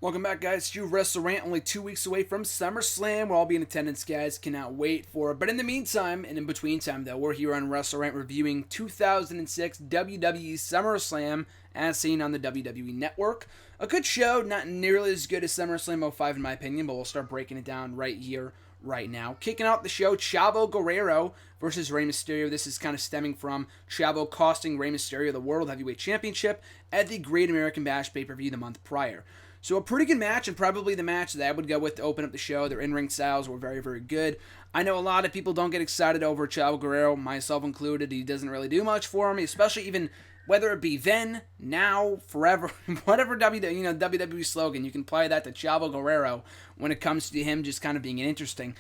Welcome back, guys, to WrestleRant. Only 2 weeks away from SummerSlam. We'll all be in attendance, guys. Cannot wait for it. But in the meantime, and in between time, though, we're here on WrestleRant reviewing 2006 WWE SummerSlam as seen on the WWE Network. A good show, not nearly as good as SummerSlam '05 in my opinion, but we'll start breaking it down right here, right now. Kicking out the show, Chavo Guerrero versus Rey Mysterio. This is kind of stemming from Chavo costing Rey Mysterio the World Heavyweight Championship at the Great American Bash pay-per-view the month prior. So a pretty good match, and probably the match that I would go with to open up the show. Their in-ring styles were very, very good. I know a lot of people don't get excited over Chavo Guerrero, myself included. He doesn't really do much for me, especially even whether it be then, now, forever, whatever WWE slogan, you can apply that to Chavo Guerrero when it comes to him just kind of being interesting.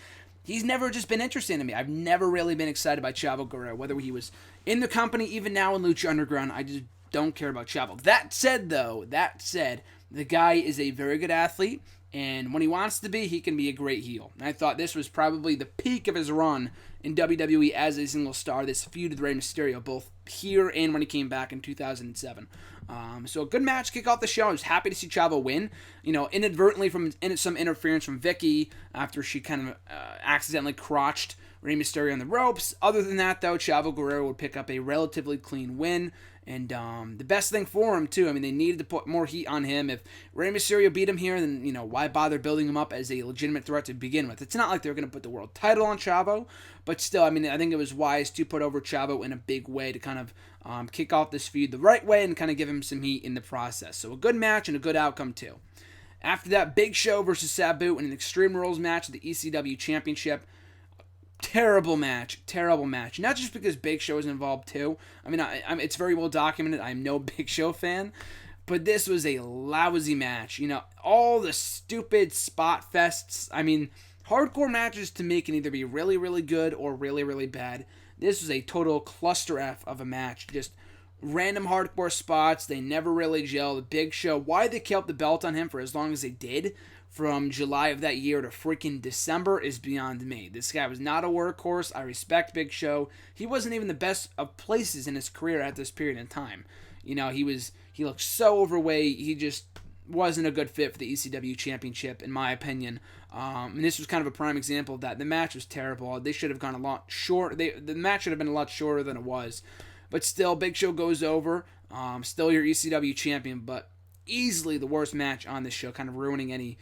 He's never just been interesting to me. I've never really been excited by Chavo Guerrero, whether he was in the company, even now in Lucha Underground. I just don't care about Chavo. That said, the guy is a very good athlete, and when he wants to be, he can be a great heel. And I thought this was probably the peak of his run in WWE as a single star, this feud with Rey Mysterio, both here and when he came back in 2007. So a good match, kick off the show. I was happy to see Chavo win, inadvertently from some interference from Vicky after she kind of accidentally crotched Rey Mysterio on the ropes. Other than that, though, Chavo Guerrero would pick up a relatively clean win. And the best thing for him, too, I mean, they needed to put more heat on him. If Rey Mysterio beat him here, then, why bother building him up as a legitimate threat to begin with? It's not like they're going to put the world title on Chavo, but still, I mean, I think it was wise to put over Chavo in a big way to kind of kick off this feud the right way and kind of give him some heat in the process. So a good match and a good outcome, too. After that, Big Show versus Sabu in an Extreme Rules match at the ECW Championship. Terrible match. Not just because Big Show is involved too. I mean, it's very well documented. I'm no Big Show fan, but this was a lousy match. All the stupid spot fests. I mean, hardcore matches to me can either be really, really good or really, really bad. This was a total cluster F of a match. Just random hardcore spots. They never really gel. The Big Show, why they kept the belt on him for as long as they did, from July of that year to freaking December, is beyond me. This guy was not a workhorse. I respect Big Show. He wasn't even the best of places in his career at this period in time. He looked so overweight. He just wasn't a good fit for the ECW Championship, in my opinion. And this was kind of a prime example of that. The match was terrible. They should have gone a lot short. The match should have been a lot shorter than it was. But still, Big Show goes over. Still your ECW champion, but easily the worst match on this show, kind of ruining any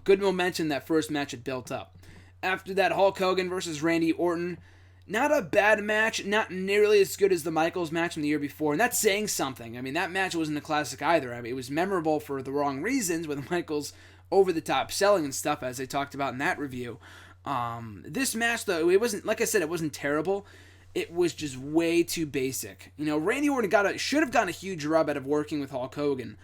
good momentum that first match had built up. After that, Hulk Hogan versus Randy Orton. Not a bad match, not nearly as good as the Michaels match from the year before, and that's saying something. I mean, that match wasn't a classic either. I mean, it was memorable for the wrong reasons, with Michaels over-the-top selling and stuff, as I talked about in that review. This match, though, it wasn't, like I said, it wasn't terrible. It was just way too basic. Randy Orton should have gotten a huge rub out of working with Hulk Hogan.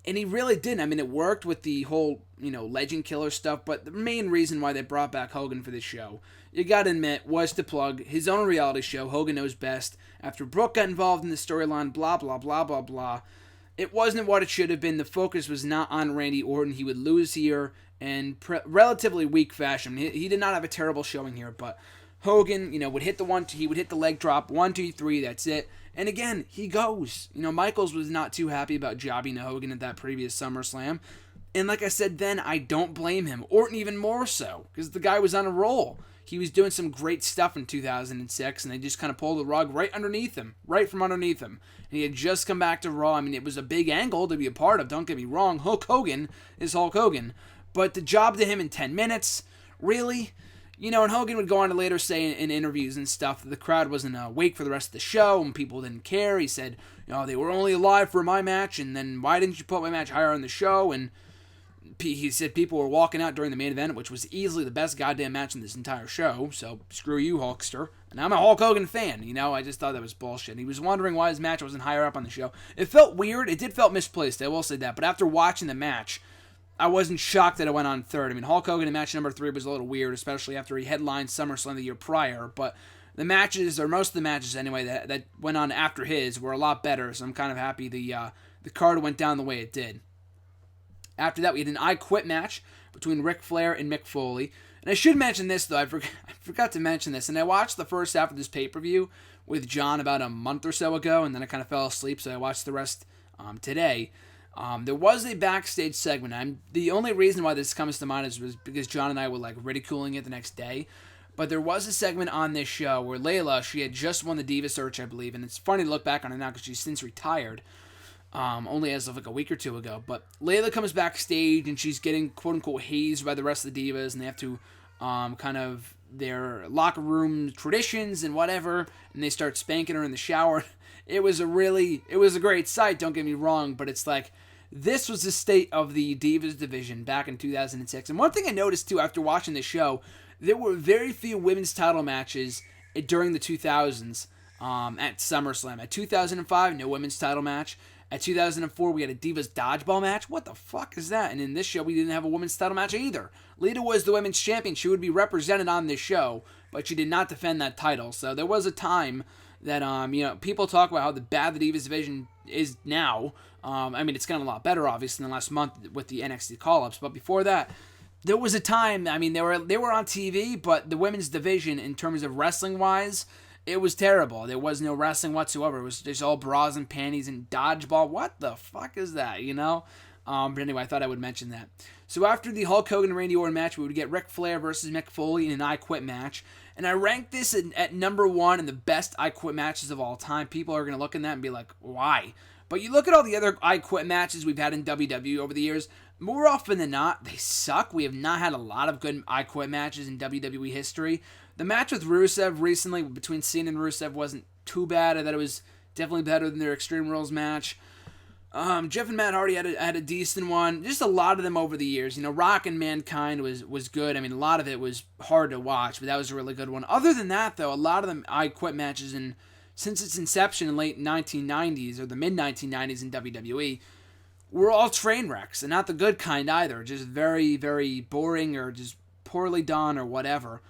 And he really didn't. I mean, it worked with the whole, legend killer stuff, but the main reason why they brought back Hogan for this show, you gotta admit, was to plug his own reality show, Hogan Knows Best. After Brooke got involved in the storyline, blah, blah, blah, blah, blah. It wasn't what it should have been. The focus was not on Randy Orton. He would lose here in relatively weak fashion. He did not have a terrible showing here, but Hogan, would hit he would hit the leg drop, 1, 2, 3, that's it. And again, he goes. Michaels was not too happy about jobbing to Hogan at that previous SummerSlam. And like I said then, I don't blame him. Orton even more so, because the guy was on a roll. He was doing some great stuff in 2006, and they just kind of pulled the rug right from underneath him. And he had just come back to Raw. I mean, it was a big angle to be a part of, don't get me wrong. Hulk Hogan is Hulk Hogan. But the job to him in 10 minutes, really? And Hogan would go on to later say in interviews and stuff that the crowd wasn't awake for the rest of the show and people didn't care. He said, they were only alive for my match, and then why didn't you put my match higher on the show? And he said people were walking out during the main event, which was easily the best goddamn match in this entire show, so screw you, Hulkster. And I'm a Hulk Hogan fan, I just thought that was bullshit. He was wondering why his match wasn't higher up on the show. It felt weird. It did felt misplaced, I will say that. But after watching the match, I wasn't shocked that it went on third. I mean, Hulk Hogan in match number 3 was a little weird, especially after he headlined SummerSlam the year prior. But the matches, or most of the matches anyway, that went on after his were a lot better. So I'm kind of happy the card went down the way it did. After that, we had an I Quit match between Ric Flair and Mick Foley. And I should mention this, though. I forgot to mention this. And I watched the first half of this pay-per-view with John about a month or so ago, and then I kind of fell asleep, so I watched the rest today. There was a backstage segment. The only reason why this comes to mind was because John and I were like ridiculing it the next day. But there was a segment on this show where Layla, she had just won the Divas search, I believe, and it's funny to look back on it now because she's since retired, only as of like a week or two ago. But Layla comes backstage and she's getting quote unquote hazed by the rest of the Divas, and they have to kind of their locker room traditions and whatever, and they start spanking her in the shower. It was a great sight, don't get me wrong, but it's like, this was the state of the Divas division back in 2006. And one thing I noticed too after watching this show, there were very few women's title matches during the 2000s at SummerSlam. At 2005, no women's title match. At 2004, we had a Divas dodgeball match. What the fuck is that? And in this show, we didn't have a women's title match either. Lita was the women's champion. She would be represented on this show, but she did not defend that title. So there was a time that, people talk about how bad the Divas division is now. It's gotten a lot better, obviously, in the last month with the NXT call-ups. But before that, there was a time, they were on TV, but the women's division, in terms of wrestling-wise, it was terrible. There was no wrestling whatsoever. It was just all bras and panties and dodgeball. What the fuck is that, But anyway, I thought I would mention that. So after the Hulk Hogan and Randy Orton match, we would get Ric Flair versus Mick Foley in an I Quit match. And I ranked this at number 1 in the best I Quit matches of all time. People are going to look at that and be like, why? But you look at all the other I Quit matches we've had in WWE over the years, more often than not, they suck. We have not had a lot of good I Quit matches in WWE history. The match with Rusev recently between Cena and Rusev wasn't too bad. I thought it was definitely better than their Extreme Rules match. Jeff and Matt Hardy had a decent one. Just a lot of them over the years. Rock and Mankind was good. A lot of it was hard to watch, but that was a really good one. Other than that, though, a lot of them I Quit matches since its inception in late 1990s or the mid 1990s in WWE were all train wrecks, and not the good kind either. Just very, very boring or just poorly done or whatever.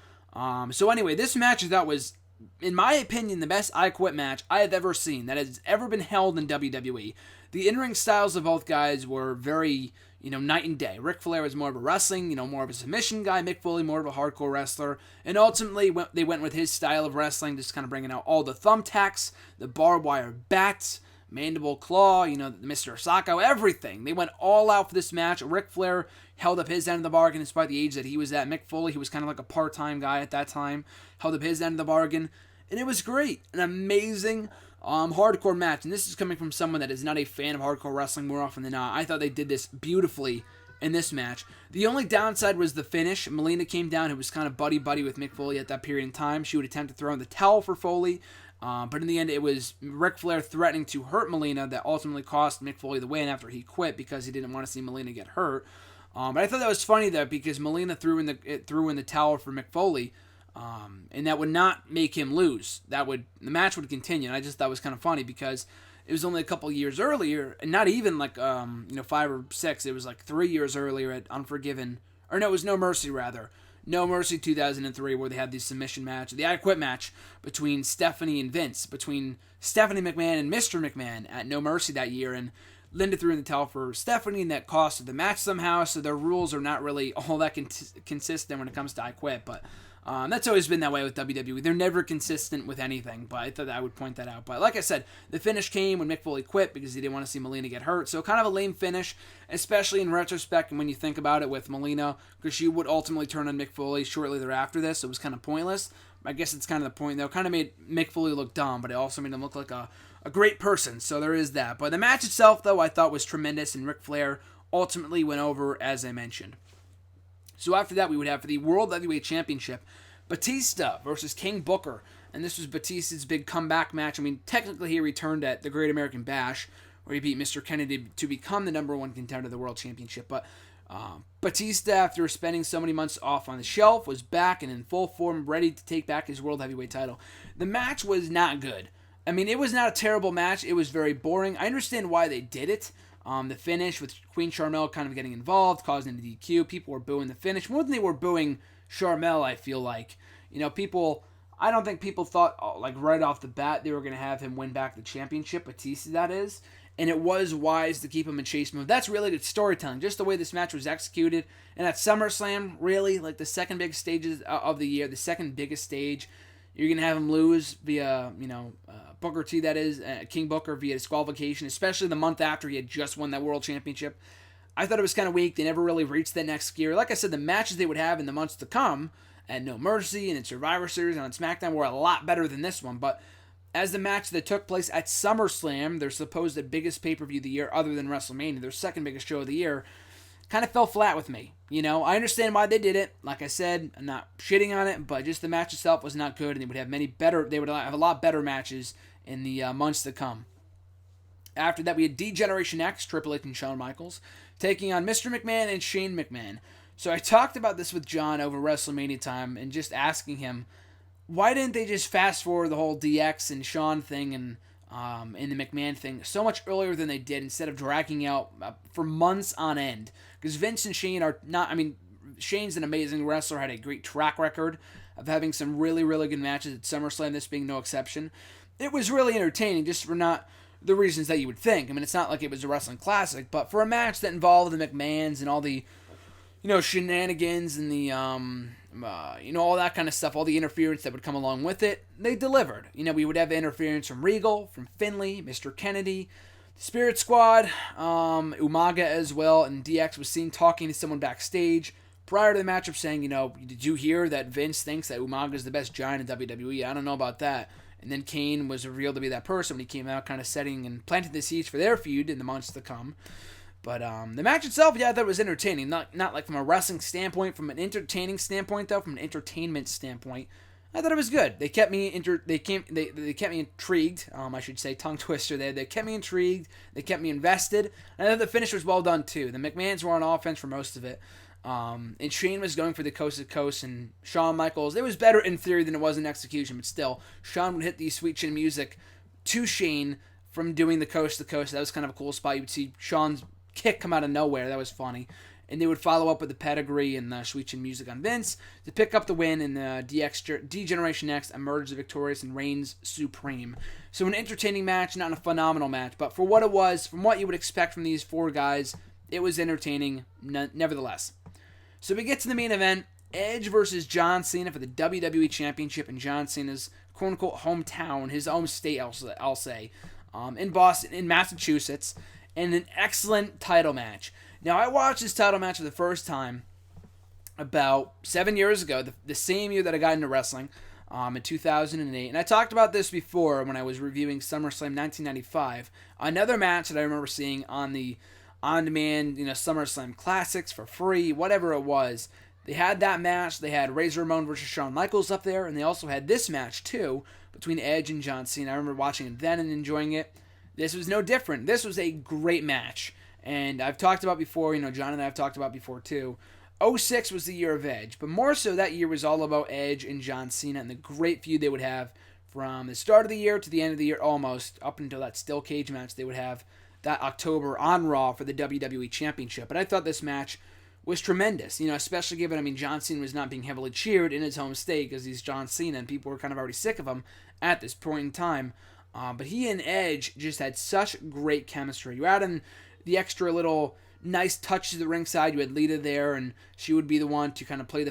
So anyway, this match I thought was, in my opinion, the best I Quit match I have ever seen that has ever been held in WWE. The in-ring styles of both guys were very, night and day. Ric Flair was more of a wrestling, more of a submission guy. Mick Foley more of a hardcore wrestler. And ultimately, they went with his style of wrestling, just kind of bringing out all the thumbtacks, the barbed wire bats, mandible claw, Mr. Sacco, everything. They went all out for this match. Ric Flair held up his end of the bargain despite the age that he was at. Mick Foley, he was kind of like a part-time guy at that time, held up his end of the bargain. And it was great. An amazing hardcore match. And this is coming from someone that is not a fan of hardcore wrestling more often than not. I thought they did this beautifully in this match. The only downside was the finish. Melina came down, who was kind of buddy-buddy with Mick Foley at that period in time. She would attempt to throw in the towel for Foley. But in the end, it was Ric Flair threatening to hurt Melina that ultimately cost Mick Foley the win after he quit because he didn't want to see Melina get hurt. But I thought that was funny though because Melina threw in the towel for Mick Foley, and that would not make him lose. The match would continue. And I just thought it was kind of funny because it was only a couple years earlier, and not even like 5 or 6. It was like 3 years earlier at Unforgiven, or no, it was No Mercy rather. No Mercy 2003, where they had the submission match, the I Quit match between Stephanie and Vince, between Stephanie McMahon and Mr. McMahon at No Mercy that year, and Linda threw in the towel for Stephanie, and that costed the match somehow, so their rules are not really all that consistent when it comes to I Quit, but that's always been that way with WWE. They're never consistent with anything, but I thought I would point that out. But like I said, the finish came when Mick Foley quit because he didn't want to see Melina get hurt. So kind of a lame finish, especially in retrospect and when you think about it with Melina, because she would ultimately turn on Mick Foley shortly thereafter this, so it was kind of pointless. I guess it's kind of the point, though. It kind of made Mick Foley look dumb, but it also made him look like a great person, so there is that. But the match itself, though, I thought was tremendous, and Ric Flair ultimately went over, as I mentioned. So after that, we would have for the World Heavyweight Championship, Batista versus King Booker. And this was Batista's big comeback match. Technically he returned at the Great American Bash, where he beat Mr. Kennedy to become the number 1 contender of the World Championship. But Batista, after spending so many months off on the shelf, was back and in full form, ready to take back his World Heavyweight title. The match was not good. It was not a terrible match. It was very boring. I understand why they did it. The finish with Queen Sharmell kind of getting involved, causing a DQ. People were booing the finish more than they were booing Sharmell, I feel like. I don't think people thought, like, right off the bat they were going to have him win back the championship, Batista, that is. And it was wise to keep him in chase mode. That's really good storytelling, just the way this match was executed. And at SummerSlam, really, like the second big stages of the year, the second biggest stage, you're going to have him lose via, Booker T, that is, King Booker via disqualification, especially the month after he had just won that world championship. I thought it was kind of weak. They never really reached that next gear. Like I said, the matches they would have in the months to come at No Mercy and in Survivor Series and on SmackDown were a lot better than this one. But as the match that took place at SummerSlam, their supposed biggest pay-per-view of the year other than WrestleMania, their second biggest show of the year, kind of fell flat with me. You know, I understand why they did it. Like I said, I'm not shitting on it, but just the match itself was not good, and they would have a lot better matches in the months to come. After that, we had D-Generation X, Triple H and Shawn Michaels, taking on Mr. McMahon and Shane McMahon. So I talked about this with John over WrestleMania time and just asking him, why didn't they just fast forward the whole DX and Shawn thing and the McMahon thing so much earlier than they did instead of dragging out for months on end? Because Vince and Shane are not, I mean, Shane's an amazing wrestler, had a great track record of having some really, really good matches at SummerSlam, this being no exception. It was really entertaining, just for not the reasons that you would think. I mean, it's not like it was a wrestling classic, but for a match that involved the McMahons and all the, you know, shenanigans and the, you know, all that kind of stuff, all the interference that would come along with it, they delivered. You know, we would have interference from Regal, from Finlay, Mr. Kennedy, Spirit Squad, Umaga as well, and DX was seen talking to someone backstage prior to the matchup saying, you know, did you hear that Vince thinks that Umaga is the best giant in WWE? I don't know about that. And then Kane was revealed to be that person when he came out, kind of setting and planting the seeds for their feud in the months to come. But the match itself, yeah, I thought it was entertaining. Not like from a wrestling standpoint, from an entertaining standpoint though, from an entertainment standpoint, I thought it was good. They kept me they kept me intrigued. I should say, tongue twister there. They kept me intrigued. They kept me invested. And I thought the finish was well done too. The McMahons were on offense for most of it. And Shane was going for the coast to coast, and Shawn Michaels, it was better in theory than it was in execution, but still, Shawn would hit the sweet chin music to Shane from doing the coast to coast. That was kind of a cool spot. You would see Shawn's kick come out of nowhere. That was funny. And they would follow up with the pedigree and the sweet chin music on Vince to pick up the win, and D-Generation X emerged victorious and reigns supreme. So an entertaining match, not a phenomenal match, but for what it was, from what you would expect from these four guys, it was entertaining nevertheless. So we get to the main event, Edge versus John Cena for the WWE Championship in John Cena's quote-unquote hometown, his home state, I'll say, in Boston, in Massachusetts, and an excellent title match. Now, I watched this title match for the first time about 7 years ago, the same year that I got into wrestling, in 2008, and I talked about this before when I was reviewing SummerSlam 1995, another match that I remember seeing on the on-demand, you know, SummerSlam Classics for free, whatever it was. They had that match. They had Razor Ramon versus Shawn Michaels up there, and they also had this match, too, between Edge and John Cena. I remember watching it then and enjoying it. This was no different. This was a great match, and I've talked about before, you know, John and I have talked about before, too. 06 was the year of Edge, but more so that year was all about Edge and John Cena and the great feud they would have from the start of the year to the end of the year, almost, up until that steel cage match they would have that October on Raw for the WWE Championship. And I thought this match was tremendous, you know, especially given, I mean, John Cena was not being heavily cheered in his home state because he's John Cena and people were kind of already sick of him at this point in time. But he and Edge just had such great chemistry. You add in the extra little nice touch to the ringside. You had Lita there, and she would be the one to kind of play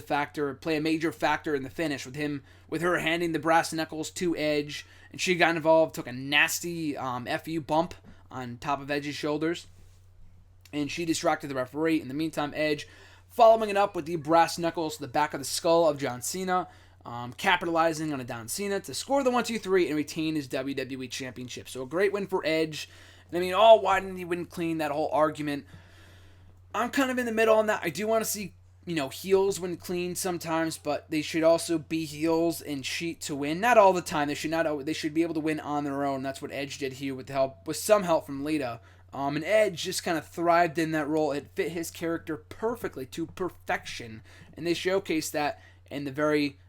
a major factor in the finish with her handing the brass knuckles to Edge, and she got involved, took a nasty FU bump on top of Edge's shoulders, and she distracted the referee. In the meantime, Edge following it up with the brass knuckles to the back of the skull of John Cena, capitalizing on a down Cena to score the 1-2-3 and retain his WWE Championship. So a great win for Edge. And I mean, why didn't he win clean? That whole argument. I'm kind of in the middle on that. I do want to see, you know, heels win clean sometimes, but they should also be heels and cheat to win. Not all the time. They should be able to win on their own. That's what Edge did here with some help from Lita. And Edge just kind of thrived in that role. It fit his character perfectly to perfection, and they showcased that in the very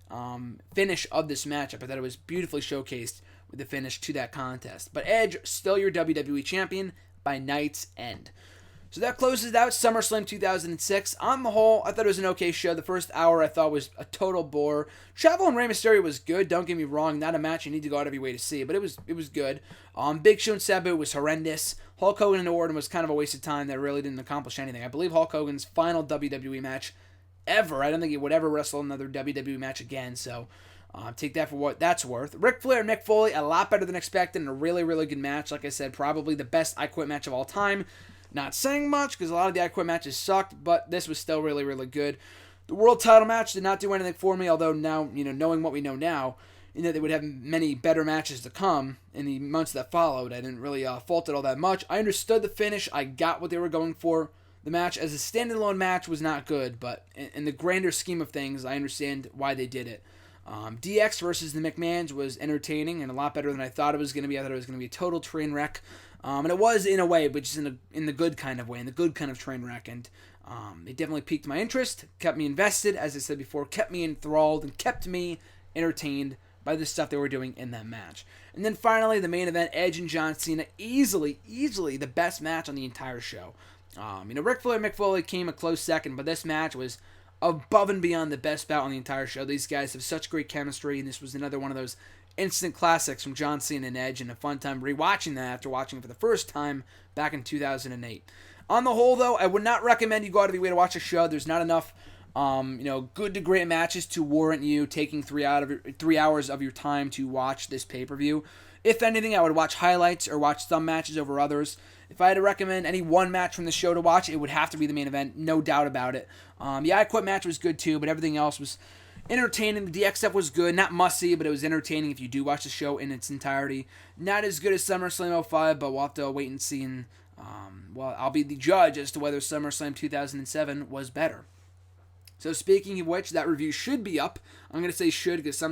finish of this matchup. I thought it was beautifully showcased with the finish to that contest. But Edge, still your WWE champion by night's end. So that closes out SummerSlam 2006. On the whole, I thought it was an okay show. The first hour I thought was a total bore. Travel and Rey Mysterio was good. Don't get me wrong, not a match you need to go out of your way to see, but it was good. Big Show and Sabu was horrendous. Hulk Hogan and Orton was kind of a waste of time that really didn't accomplish anything. I believe Hulk Hogan's final WWE match ever. I don't think he would ever wrestle another WWE match again. So Take that for what that's worth. Ric Flair and Mick Foley, a lot better than expected, and a really, really good match. Like I said, probably the best I Quit match of all time. Not saying much, because a lot of the I Quit matches sucked, but this was still really, really good. The world title match did not do anything for me, although now, knowing what we know now, they would have many better matches to come in the months that followed. I didn't really fault it all that much. I understood the finish. I got what they were going for. The match as a standalone match was not good, but in the grander scheme of things, I understand why they did it. DX versus the McMahons was entertaining and a lot better than I thought it was going to be. I thought it was going to be a total train wreck. And it was in a way, but just in the good kind of way, in the good kind of train wreck. And it definitely piqued my interest, kept me invested, as I said before, kept me enthralled, and kept me entertained by the stuff they were doing in that match. And then finally, the main event, Edge and John Cena, easily the best match on the entire show. Ric Flair and Mick Foley came a close second, but this match was above and beyond the best bout on the entire show. These guys have such great chemistry, and this was another one of those instant classics from John Cena and Edge, and a fun time rewatching that after watching it for the first time back in 2008. On the whole, though, I would not recommend you go out of your way to watch a show. There's not enough, good to great matches to warrant you taking 3 hours of your time to watch this pay-per-view. If anything, I would watch highlights or watch some matches over others. If I had to recommend any one match from the show to watch, it would have to be the main event, no doubt about it. The I Quit match was good too, but everything else was entertaining. The DX stuff was good, not must-see, but it was entertaining if you do watch the show in its entirety. Not as good as SummerSlam 05, but we'll have to wait and see, and I'll be the judge as to whether SummerSlam 2007 was better. So speaking of which, that review should be up. I'm going to say should because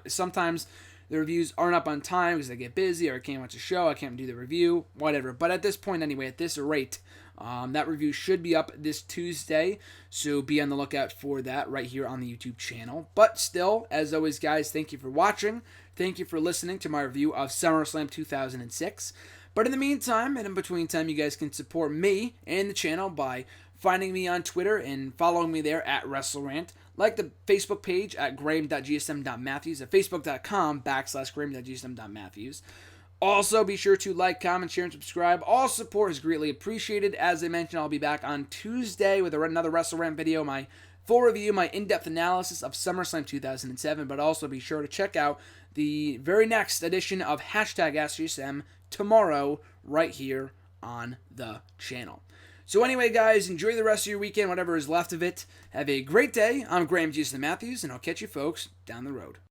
sometimes the reviews aren't up on time because I get busy or I can't watch a show, I can't do the review, whatever. But at this point anyway, at this rate, that review should be up this Tuesday, so be on the lookout for that right here on the YouTube channel. But still, as always, guys, thank you for watching. Thank you for listening to my review of SummerSlam 2006. But in the meantime, and in between time, you guys can support me and the channel by finding me on Twitter and following me there at WrestleRant. Like the Facebook page at graham.gsm.matthews at facebook.com/graham.gsm.matthews. Also, be sure to like, comment, share, and subscribe. All support is greatly appreciated. As I mentioned, I'll be back on Tuesday with another WrestleRant video, my full review, my in-depth analysis of SummerSlam 2007. But also be sure to check out the very next edition of #AskGSM tomorrow right here on the channel. So anyway, guys, enjoy the rest of your weekend, whatever is left of it. Have a great day. I'm Graham G. Matthews, and I'll catch you folks down the road.